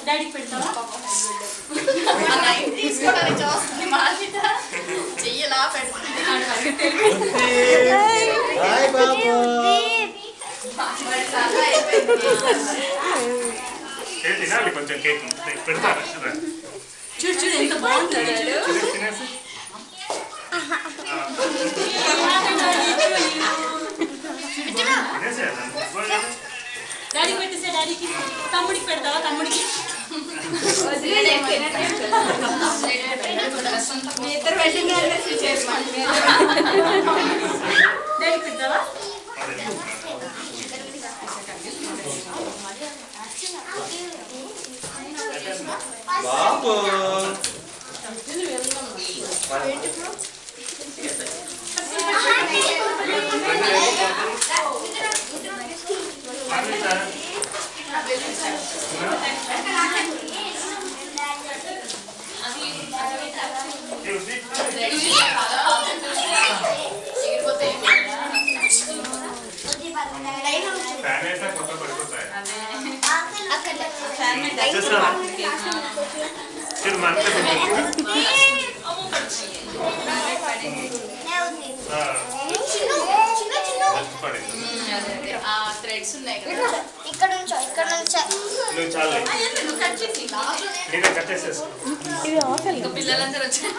డాడీకి పెడతావా తీసుకోవడానికి చూస్తుంది మాదిట చెయ్యలా పెడుతుంది కొంచెం కేక్ పెడతారా చూడు చూడు ఎంత బాగుంటాడు డాడీకి పెట్టేసే డాడీకి తమ్ముడికి పెడతావా తమ్ముడికి డాడీకి పెడతావా బాబు థ్రెడ్స్ ఉన్నాయి కదా ఇక్కడ నుంచో నువ్వు చాలు కట్ చేసి కట్ చేసేసుకో పిల్లలందరూ వచ్చారు